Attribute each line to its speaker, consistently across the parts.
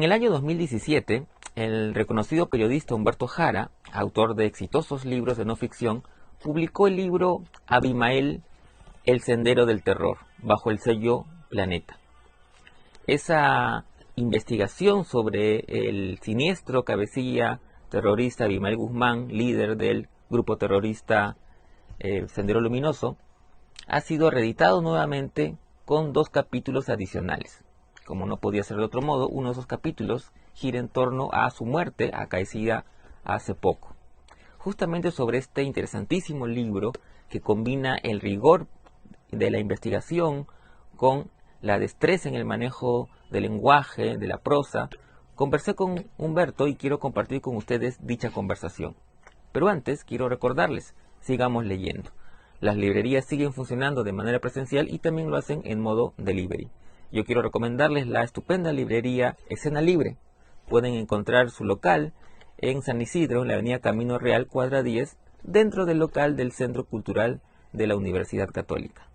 Speaker 1: el año 2017, el reconocido periodista Humberto Jara, autor de exitosos libros de no ficción, publicó el libro Abimael, el sendero del terror, bajo el sello Planeta. Esa investigación sobre el siniestro cabecilla terrorista Abimael Guzmán, líder del grupo terrorista Sendero Luminoso, ha sido reeditado nuevamente con 2 capítulos adicionales. Como no podía ser de otro modo, uno de esos capítulos gira en torno a su muerte, acaecida hace poco. Justamente sobre este interesantísimo libro que combina el rigor de la investigación con la destreza en el manejo del lenguaje, de la prosa, conversé con Humberto y quiero compartir con ustedes dicha conversación. Pero antes quiero recordarles, sigamos leyendo. Las librerías siguen funcionando de manera presencial y también lo hacen en modo delivery. Yo quiero recomendarles la estupenda librería Escena Libre. Pueden encontrar su local en San Isidro, en la avenida Camino Real, cuadra 10, dentro del local del Centro Cultural de la Universidad Católica.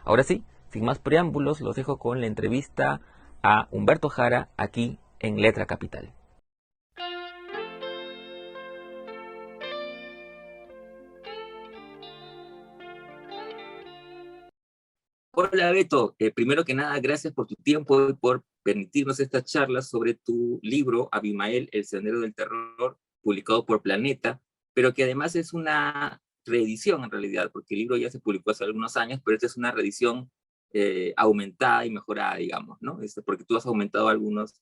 Speaker 1: Ahora sí, sin más preámbulos, los dejo con la entrevista a Humberto Jara aquí en Letra Capital. Hola Beto, primero que nada gracias por tu tiempo y por permitirnos esta charla sobre tu libro Abimael, el sendero del terror, publicado por Planeta, pero que además es una reedición en realidad, porque el libro ya se publicó hace algunos años, pero esta es una reedición aumentada y mejorada, digamos, ¿no? Porque tú has aumentado algunos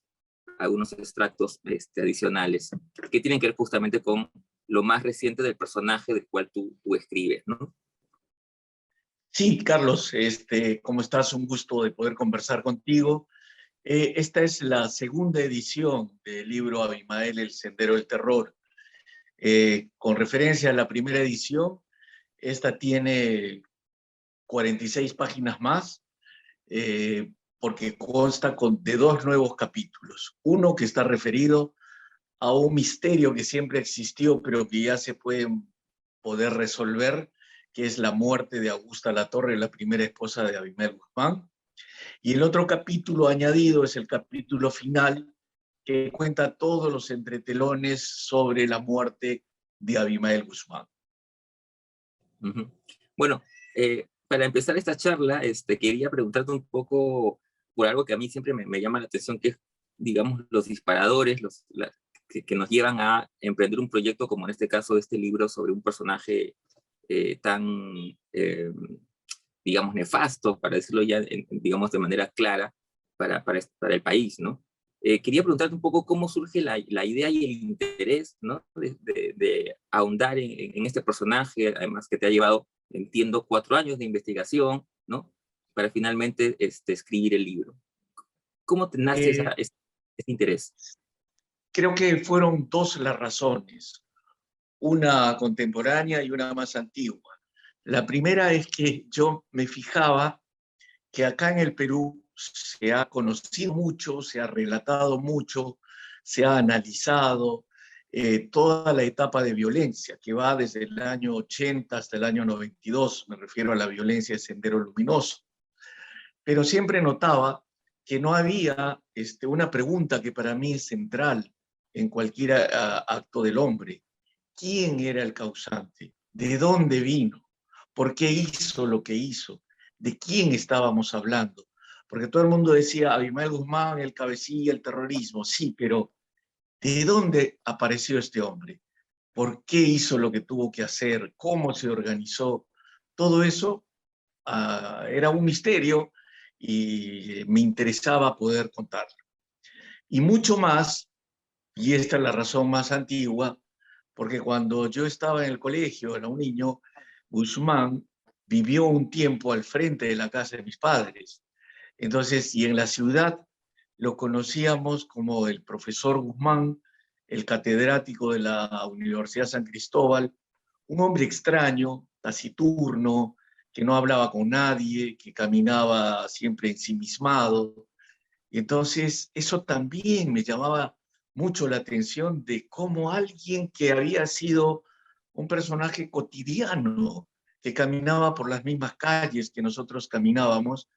Speaker 1: extractos adicionales que tienen que ver justamente con lo más reciente del personaje del cual tú escribes, ¿no?
Speaker 2: Sí, Carlos, ¿cómo estás? Un gusto de poder conversar contigo. Esta es la segunda edición del libro Abimael, el sendero del terror. Con referencia a la primera edición, esta tiene 46 páginas más, porque consta de 2 nuevos capítulos. Uno que está referido a un misterio que siempre existió, pero que ya se puede poder resolver, que es la muerte de Augusta Latorre, la primera esposa de Abimael Guzmán. Y el otro capítulo añadido es el capítulo final, que cuenta todos los entretelones sobre la muerte de Abimael Guzmán.
Speaker 1: Uh-huh. Bueno, para empezar esta charla, quería preguntarte un poco por algo que a mí siempre me llama la atención, que es, digamos, los disparadores, que nos llevan a emprender un proyecto como en este caso este libro sobre un personaje tan, digamos, nefasto, para decirlo ya, digamos, de manera clara para el país, ¿no? Quería preguntarte un poco cómo surge la idea y el interés, ¿no? de ahondar en este personaje, además que te ha llevado, entiendo, 4 años de investigación, ¿no? Para finalmente escribir el libro. ¿Cómo te nace ese interés?
Speaker 2: Creo que fueron 2 las razones, una contemporánea y una más antigua. La primera es que yo me fijaba que acá en el Perú se ha conocido mucho, se ha relatado mucho, se ha analizado toda la etapa de violencia, que va desde el año 80 hasta el año 92, me refiero a la violencia de Sendero Luminoso. Pero siempre notaba que no había una pregunta que para mí es central en cualquier acto del hombre. ¿Quién era el causante? ¿De dónde vino? ¿Por qué hizo lo que hizo? ¿De quién estábamos hablando? Porque todo el mundo decía, Abimael Guzmán, el cabecilla, el terrorismo. Sí, pero ¿de dónde apareció este hombre? ¿Por qué hizo lo que tuvo que hacer? ¿Cómo se organizó? Todo eso era un misterio y me interesaba poder contarlo. Y mucho más, y esta es la razón más antigua, porque cuando yo estaba en el colegio, era un niño, Guzmán vivió un tiempo al frente de la casa de mis padres. Entonces, y en la ciudad lo conocíamos como el profesor Guzmán, el catedrático de la Universidad San Cristóbal, un hombre extraño, taciturno, que no hablaba con nadie, que caminaba siempre ensimismado. Y entonces eso también me llamaba mucho la atención de cómo alguien que había sido un personaje cotidiano, que caminaba por las mismas calles que nosotros caminábamos,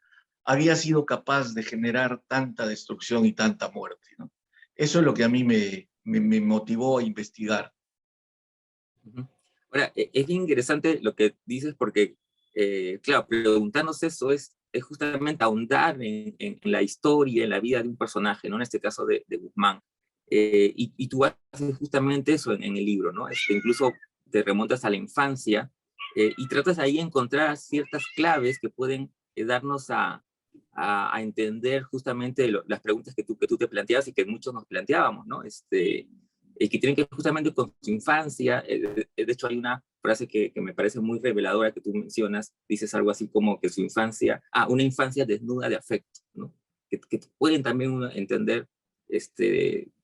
Speaker 2: había sido capaz de generar tanta destrucción y tanta muerte, ¿no? Eso es lo que a mí me motivó a investigar.
Speaker 1: Ujú. Ahora, es bien interesante lo que dices porque, claro, preguntarnos eso es justamente ahondar en la historia, en la vida de un personaje, ¿no? En este caso de Guzmán. Y tú haces justamente eso en el libro, ¿no? Incluso te remontas a la infancia y tratas ahí de encontrar ciertas claves que pueden darnos a entender justamente las preguntas que tú te planteabas y que muchos nos planteábamos, ¿no? Que tienen que ver justamente con su infancia. De hecho, hay una frase que me parece muy reveladora que tú mencionas. Dices algo así como que su infancia, una infancia desnuda de afecto, ¿no? Que pueden también uno entender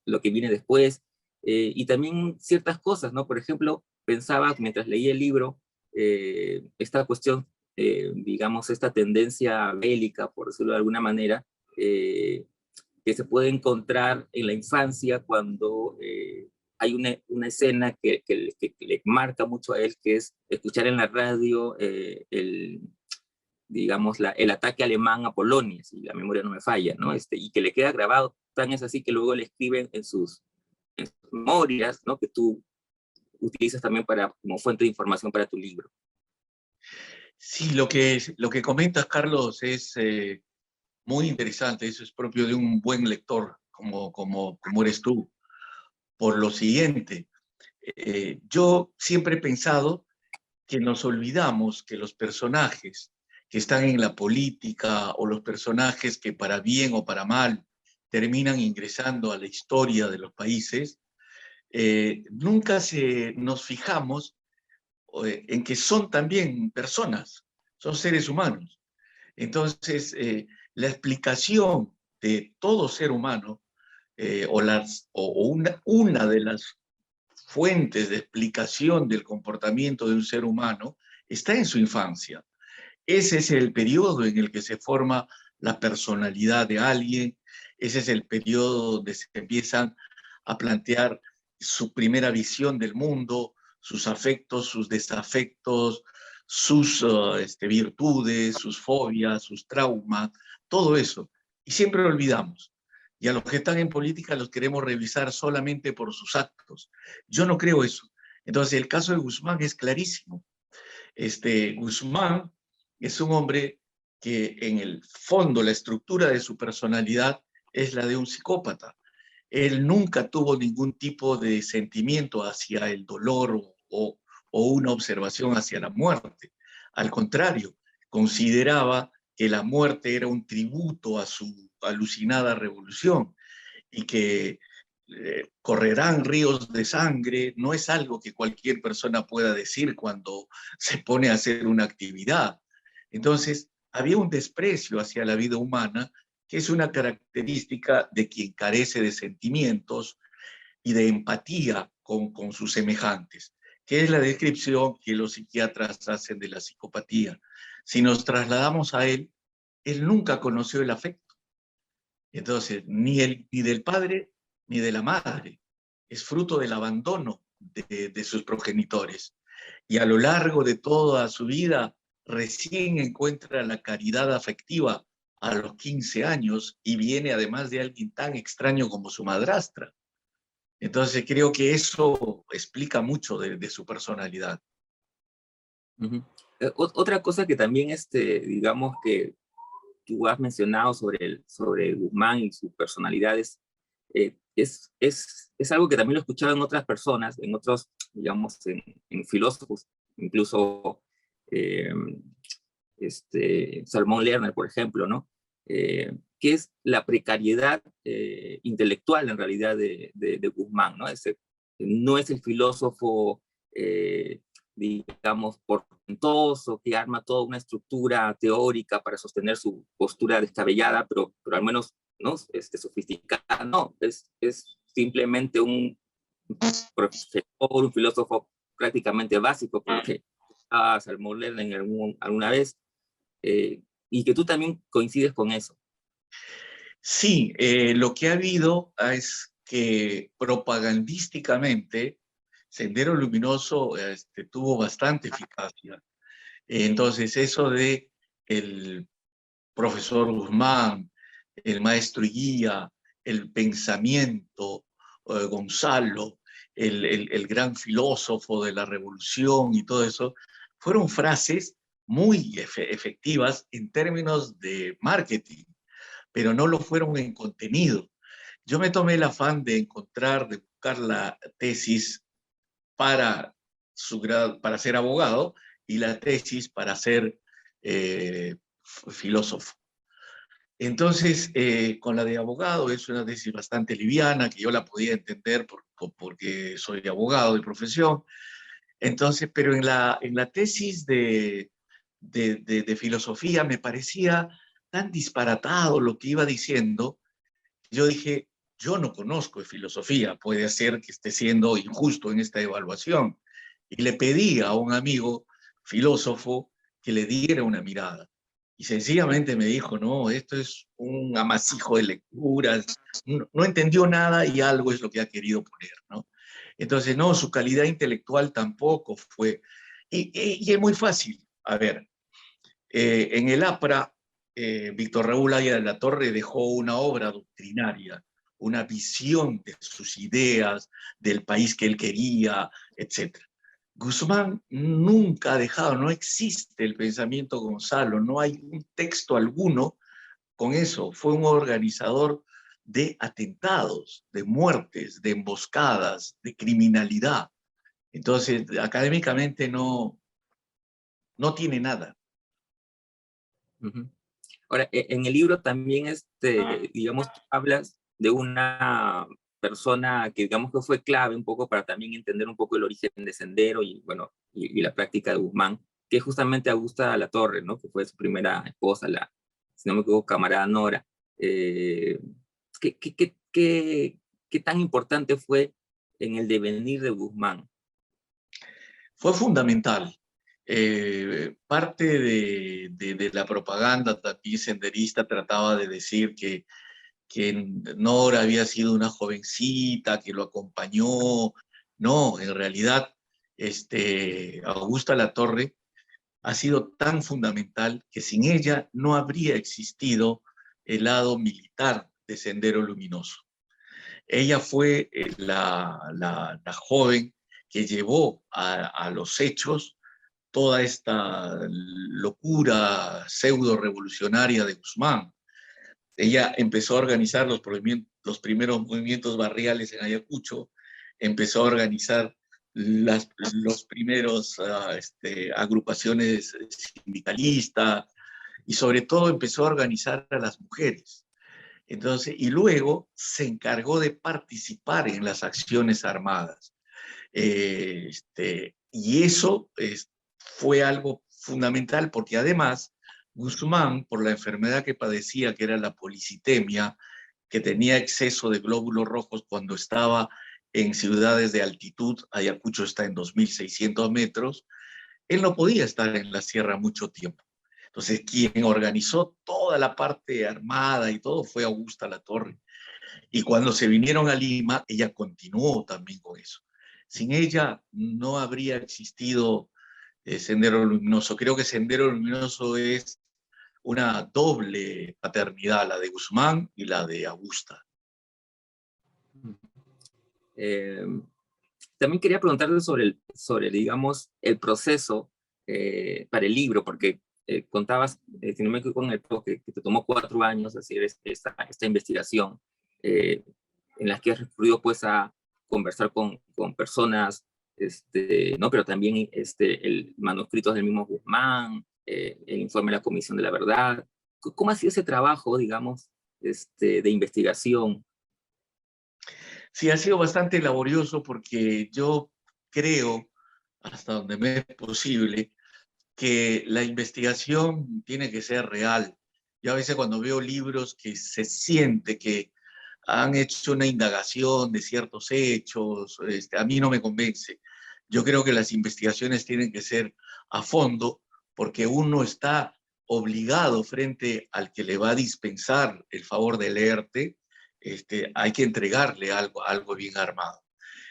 Speaker 1: lo que viene después. Y también ciertas cosas, ¿no? Por ejemplo, pensaba mientras leía el libro, esta cuestión, digamos, esta tendencia bélica, por decirlo de alguna manera, que se puede encontrar en la infancia cuando hay una escena que le marca mucho a él, que es escuchar en la radio digamos, el ataque alemán a Polonia, si la memoria no me falla, ¿no? Y que le queda grabado, tan es así que luego le escriben en sus memorias, ¿no? Que tú utilizas también como fuente de información para tu libro.
Speaker 2: Sí, lo que comentas, Carlos, es muy interesante. Eso es propio de un buen lector, como eres tú. Por lo siguiente, yo siempre he pensado que nos olvidamos que los personajes que están en la política o los personajes que para bien o para mal terminan ingresando a la historia de los países, nunca nos fijamos en que son también personas, son seres humanos. Entonces, la explicación de todo ser humano o una de las fuentes de explicación del comportamiento de un ser humano está en su infancia. Ese es el periodo en el que se forma la personalidad de alguien, ese es el periodo donde se empiezan a plantear su primera visión del mundo, sus afectos, sus desafectos, sus virtudes, sus fobias, sus traumas, todo eso. Y siempre lo olvidamos. Y a los que están en política los queremos revisar solamente por sus actos. Yo no creo eso. Entonces, el caso de Guzmán es clarísimo. Guzmán es un hombre que en el fondo, la estructura de su personalidad es la de un psicópata. Él nunca tuvo ningún tipo de sentimiento hacia el dolor o una observación hacia la muerte. Al contrario, consideraba que la muerte era un tributo a su alucinada revolución y que correrán ríos de sangre, no es algo que cualquier persona pueda decir cuando se pone a hacer una actividad. Entonces, había un desprecio hacia la vida humana, que es una característica de quien carece de sentimientos y de empatía con sus semejantes, que es la descripción que los psiquiatras hacen de la psicopatía. Si nos trasladamos a él, él nunca conoció el afecto. Entonces, ni del padre ni de la madre. Es fruto del abandono de sus progenitores. Y a lo largo de toda su vida, recién encuentra la caridad afectiva a los 15 años y viene además de alguien tan extraño como su madrastra. Entonces, creo que eso explica mucho de su personalidad.
Speaker 1: Uh-huh. Otra cosa que también, digamos que tú has mencionado sobre Guzmán y sus personalidades, es algo que también lo he escuchado en otras personas, en otros, digamos, en filósofos, incluso eh, Salomón Lerner, por ejemplo, ¿no? Que es la precariedad intelectual en realidad de Guzmán, ¿no? No es el filósofo, digamos, portentoso, que arma toda una estructura teórica para sostener su postura descabellada, pero al menos, ¿no? Sofisticada, no, es simplemente un profesor, un filósofo prácticamente básico, porque Salomón Lerner alguna vez, y que tú también coincides con eso.
Speaker 2: Sí, lo que ha habido es que propagandísticamente Sendero Luminoso tuvo bastante eficacia. Entonces, eso de el profesor Guzmán, el maestro y guía, el pensamiento, Gonzalo, el gran filósofo de la revolución y todo eso, fueron frases muy efectivas en términos de marketing, pero no lo fueron en contenido. Yo me tomé el afán de encontrar, de buscar la tesis para, para ser abogado y la tesis para ser filósofo. Entonces, con la de abogado es una tesis bastante liviana, que yo la podía entender porque soy abogado de profesión. Entonces, pero en la tesis de filosofía me parecía tan disparatado lo que iba diciendo. Yo dije, yo no conozco de filosofía, puede ser que esté siendo injusto en esta evaluación. Y le pedí a un amigo filósofo que le diera una mirada. Y sencillamente me dijo, no, esto es un amasijo de lecturas, no entendió nada y algo es lo que ha querido poner, ¿no? Entonces, no, su calidad intelectual tampoco fue. Y es muy fácil. A ver, en el APRA, Víctor Raúl Aya de la Torre dejó una obra doctrinaria, una visión de sus ideas, del país que él quería, etc. Guzmán nunca ha dejado, no existe el pensamiento Gonzalo, no hay un texto alguno con eso. Fue un organizador de atentados, de muertes, de emboscadas, de criminalidad. Entonces, académicamente no tiene nada.
Speaker 1: Ujú. Ahora, en el libro también, digamos, hablas de una persona que, digamos, que fue clave un poco para también entender un poco el origen de Sendero y, bueno, y la práctica de Guzmán, que es justamente Augusta Latorre, ¿no? Que fue su primera esposa, si no me equivoco, camarada Nora. Eh, ¿qué, qué, qué, qué, qué tan importante fue en el devenir de Guzmán?
Speaker 2: Fue fundamental. Parte de la propaganda también senderista trataba de decir que Nora había sido una jovencita que lo acompañó. No, en realidad, Augusta Latorre ha sido tan fundamental que sin ella no habría existido el lado militar de Sendero Luminoso. Ella fue la joven que llevó a los hechos toda esta locura pseudo revolucionaria de Guzmán. Ella empezó a organizar los primeros movimientos barriales en Ayacucho, empezó a organizar los primeros agrupaciones sindicalistas y sobre todo empezó a organizar a las mujeres. Entonces, y luego se encargó de participar en las acciones armadas. Y eso fue algo fundamental porque además Guzmán, por la enfermedad que padecía, que era la policitemia, que tenía exceso de glóbulos rojos cuando estaba en ciudades de altitud, Ayacucho está en 2.600 metros, él no podía estar en la sierra mucho tiempo. Entonces, quien organizó toda la parte armada y todo fue Augusta Latorre. Y cuando se vinieron a Lima, ella continuó también con eso. Sin ella no habría existido Sendero Luminoso. Creo que Sendero Luminoso es una doble paternidad, la de Guzmán y la de Augusta.
Speaker 1: Eh, También quería preguntarte sobre digamos, el proceso para el libro, porque contabas, si no me equivoco, en el que te tomó 4 años hacer esta investigación, en las que has recurrido pues a conversar con personas, ¿no? Pero también el manuscrito del mismo Guzmán, el informe de la Comisión de la Verdad. ¿Cómo ha sido ese trabajo, digamos, de investigación?
Speaker 2: Sí, ha sido bastante laborioso porque yo creo, hasta donde me es posible, que la investigación tiene que ser real. Yo a veces cuando veo libros que se siente que han hecho una indagación de ciertos hechos, a mí no me convence. Yo creo que las investigaciones tienen que ser a fondo porque uno está obligado frente al que le va a dispensar el favor de leerte, hay que entregarle algo bien armado.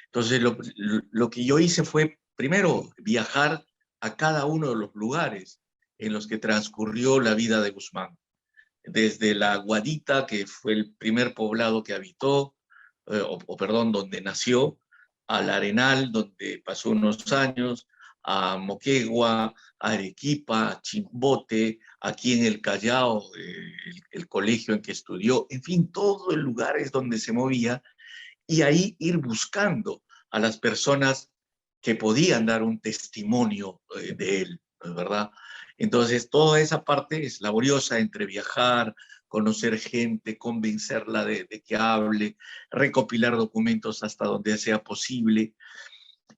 Speaker 2: Entonces, lo que yo hice fue, primero, viajar a cada uno de los lugares en los que transcurrió la vida de Guzmán. desde la Guadita, que fue el primer poblado que habitó, perdón, donde nació, al Arenal, donde pasó unos años, a Moquegua, a Arequipa, a Chimbote, aquí en el Callao, el colegio en que estudió, en fin, todos los lugares donde se movía, y ahí ir buscando a las personas que podían dar un testimonio de él, ¿no es verdad? Entonces, toda esa parte es laboriosa entre viajar, conocer gente, convencerla de que hable, recopilar documentos hasta donde sea posible.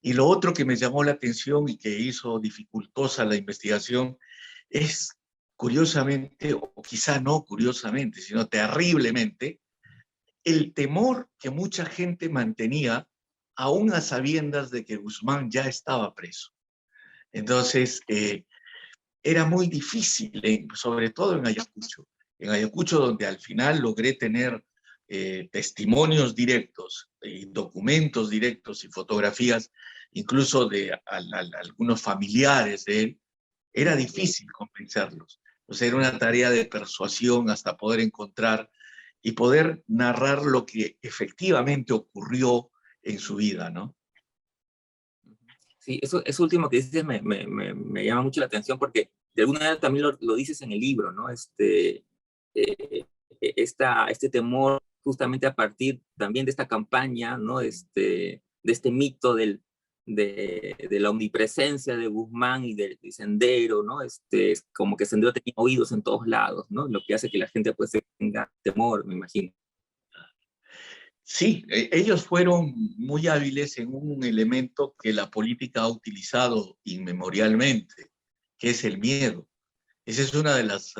Speaker 2: Y lo otro que me llamó la atención y que hizo dificultosa la investigación es, curiosamente, o quizá no curiosamente, sino terriblemente, el temor que mucha gente mantenía aún a sabiendas de que Guzmán ya estaba preso. Entonces, era muy difícil, sobre todo en Ayacucho donde al final logré tener testimonios directos, documentos directos y fotografías, incluso de algunos familiares de él, era difícil convencerlos. O sea, era una tarea de persuasión hasta poder encontrar y poder narrar lo que efectivamente ocurrió en su vida, ¿no?
Speaker 1: Sí, eso último que dices me llama mucho la atención porque de alguna manera también lo dices en el libro, ¿no? Este temor justamente a partir también de esta campaña, ¿no? De este mito de la omnipresencia de Guzmán y del Sendero, ¿no? Es como que Sendero tenía oídos en todos lados, ¿no? Lo que hace que la gente pues tenga temor, me imagino.
Speaker 2: Sí, ellos fueron muy hábiles en un elemento que la política ha utilizado inmemorialmente, que es el miedo. Esa es una de las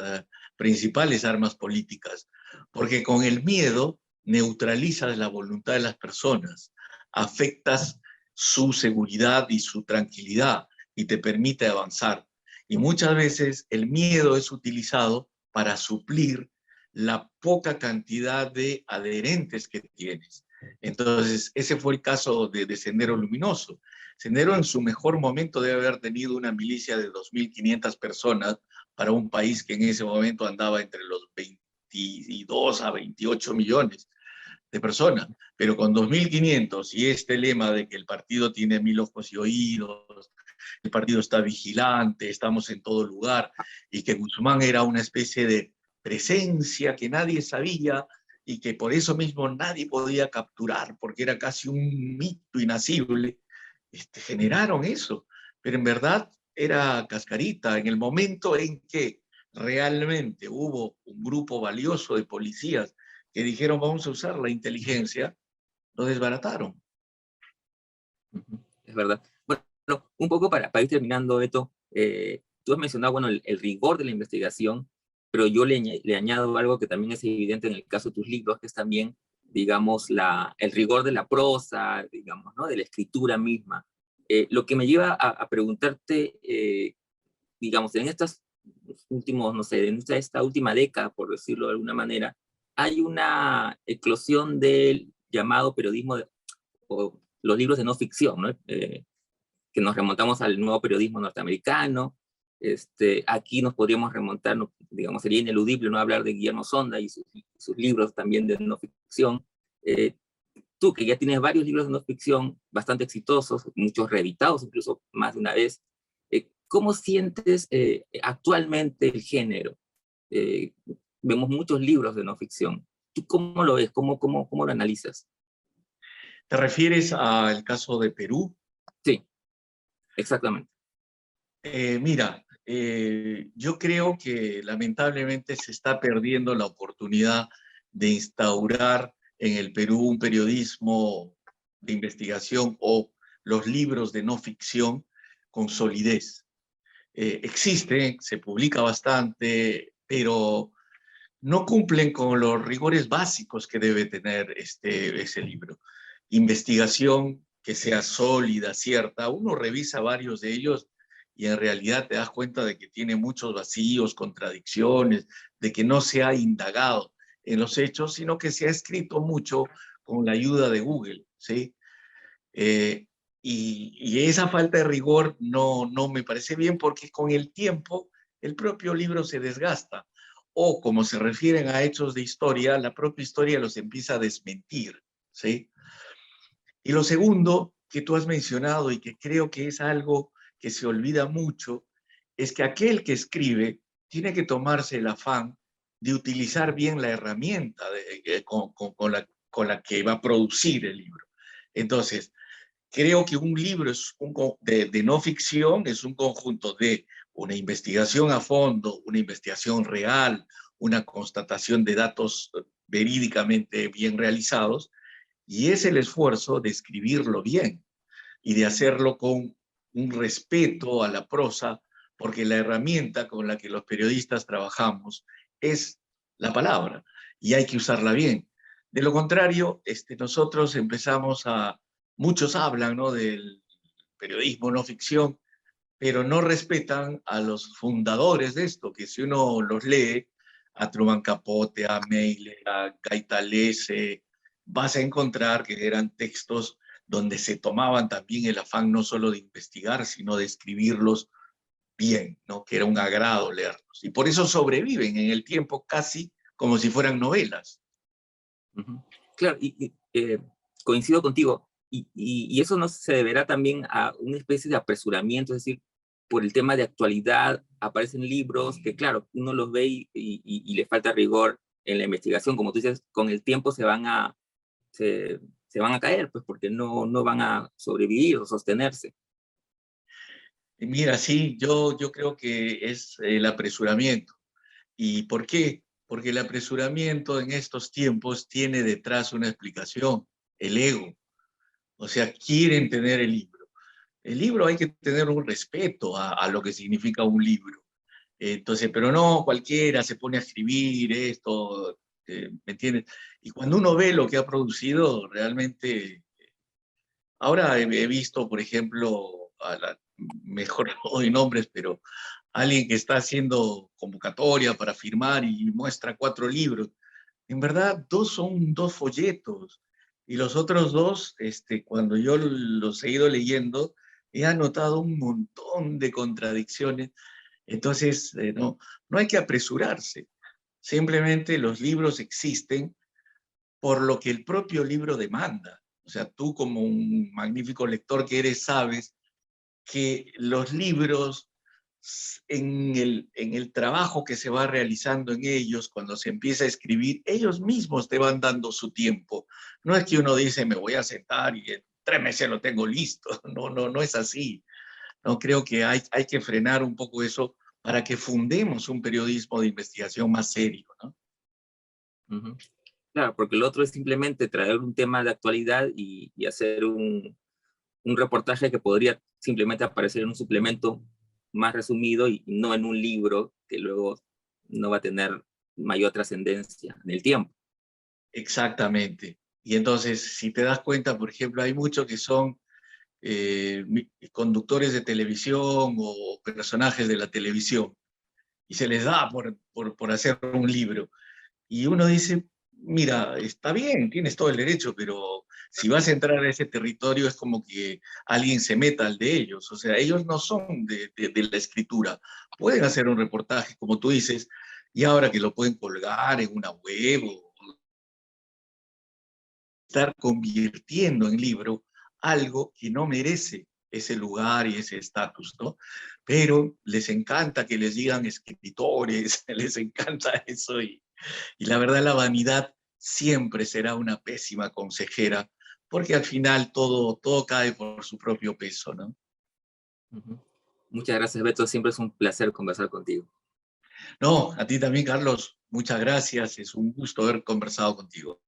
Speaker 2: principales armas políticas, porque con el miedo neutralizas la voluntad de las personas, afectas su seguridad y su tranquilidad y te permite avanzar. Y muchas veces el miedo es utilizado para suplir la poca cantidad de adherentes que tienes. Entonces, ese fue el caso de Sendero Luminoso. Sendero en su mejor momento debe haber tenido una milicia de 2.500 personas para un país que en ese momento andaba entre los 22 a 28 millones de personas, pero con 2.500 y este lema de que el partido tiene 1.000 ojos y oídos, el partido está vigilante, estamos en todo lugar, y que Guzmán era una especie de presencia que nadie sabía y que por eso mismo nadie podía capturar, porque era casi un mito inacible, generaron eso. Pero en verdad era cascarita. En el momento en que realmente hubo un grupo valioso de policías que dijeron vamos a usar la inteligencia, lo desbarataron.
Speaker 1: Es verdad. Bueno, un poco para ir terminando, Beto, tú has mencionado, bueno, el rigor de la investigación, pero yo le añado algo que también es evidente en el caso de tus libros, que es también, digamos, el rigor de la prosa, digamos, ¿no? De la escritura misma. Lo que me lleva a preguntarte, digamos, en estos últimos, no sé, en esta última década, por decirlo de alguna manera, hay una eclosión del llamado periodismo o los libros de no ficción, ¿no? Que nos remontamos al nuevo periodismo norteamericano. Aquí nos podríamos remontar, ¿no? Digamos, sería ineludible no hablar de Guillermo Sonda y sus libros también de no ficción. Eh, Tú, que ya tienes varios libros de no ficción bastante exitosos, muchos reeditados incluso más de una vez, ¿cómo sientes actualmente el género? Eh, Vemos muchos libros de no ficción. ¿Tú cómo lo ves? ¿Cómo lo analizas?
Speaker 2: ¿Te refieres al caso de Perú?
Speaker 1: Sí, exactamente.
Speaker 2: Mira, yo creo que lamentablemente se está perdiendo la oportunidad de instaurar en el Perú un periodismo de investigación o los libros de no ficción con solidez. Existe, se publica bastante, pero no cumplen con los rigores básicos que debe tener ese libro. Investigación que sea sólida, cierta. Uno revisa varios de ellos y en realidad te das cuenta de que tiene muchos vacíos, contradicciones, de que no se ha indagado en los hechos, sino que se ha escrito mucho con la ayuda de Google, ¿sí? Eh, y esa falta de rigor no me parece bien porque con el tiempo el propio libro se desgasta o como se refieren a hechos de historia, la propia historia los empieza a desmentir, ¿sí? Y lo segundo que tú has mencionado y que creo que es algo que se olvida mucho, es que aquel que escribe tiene que tomarse el afán de utilizar bien la herramienta con la que va a producir el libro. Entonces, creo que un libro de no ficción es un conjunto de una investigación a fondo, una investigación real, una constatación de datos verídicamente bien realizados, y es el esfuerzo de escribirlo bien y de hacerlo con un respeto a la prosa, porque la herramienta con la que los periodistas trabajamos es la palabra y hay que usarla bien. De lo contrario, nosotros empezamos a, muchos hablan, ¿no?, del periodismo no ficción, pero no respetan a los fundadores de esto, que si uno los lee, a Truman Capote, a Meile, a Gaitalese, vas a encontrar que eran textos donde se tomaban también el afán no solo de investigar, sino de escribirlos bien, ¿no?, que era un agrado leerlos. Y por eso sobreviven en el tiempo casi como si fueran novelas.
Speaker 1: Ujú. Claro, coincido contigo, y eso no se deberá también a una especie de apresuramiento, es decir, por el tema de actualidad, aparecen libros que, claro, uno los ve y le falta rigor en la investigación, como tú dices, con el tiempo se van a caer, pues porque no van a sobrevivir o sostenerse.
Speaker 2: Y mira, sí, yo creo que es el apresuramiento. ¿Y por qué? Porque el apresuramiento en estos tiempos tiene detrás una explicación, el ego. O sea, quieren tener el libro. El libro hay que tener un respeto a lo que significa un libro. Entonces, pero no cualquiera se pone a escribir esto, ¿me entiendes? Y cuando uno ve lo que ha producido, realmente, ahora he visto, por ejemplo, mejor no doy nombres, pero alguien que está haciendo convocatoria para firmar y muestra 4 libros. En verdad, son 2 folletos. Y los otros 2, cuando yo los he ido leyendo, he anotado un montón de contradicciones. Entonces, no hay que apresurarse. Simplemente los libros existen por lo que el propio libro demanda. O sea, tú como un magnífico lector que eres, sabes que los libros, en el trabajo que se va realizando en ellos, cuando se empieza a escribir, ellos mismos te van dando su tiempo. No es que uno dice, me voy a sentar y en 3 meses lo tengo listo. No es así. No, creo que hay que frenar un poco eso para que fundemos un periodismo de investigación más serio, ¿no?
Speaker 1: Ujú. Claro, porque lo otro es simplemente traer un tema de actualidad y hacer un reportaje que podría simplemente aparecer en un suplemento más resumido y no en un libro que luego no va a tener mayor trascendencia en el tiempo.
Speaker 2: Exactamente. Y entonces, si te das cuenta, por ejemplo, hay muchos que son conductores de televisión o personajes de la televisión y se les da por hacer un libro. Y uno dice, mira, está bien, tienes todo el derecho, pero si vas a entrar a ese territorio es como que alguien se meta al de ellos. O sea, ellos no son de la escritura. Pueden hacer un reportaje, como tú dices, y ahora que lo pueden colgar en una web o estar convirtiendo en libro algo que no merece ese lugar y ese estatus, ¿no? Pero les encanta que les digan escritores, les encanta eso y la verdad la vanidad siempre será una pésima consejera porque al final todo cae por su propio peso, ¿no?
Speaker 1: Ujú. Muchas gracias, Beto. Siempre es un placer conversar contigo.
Speaker 2: No, a ti también, Carlos, muchas gracias. Es un gusto haber conversado contigo.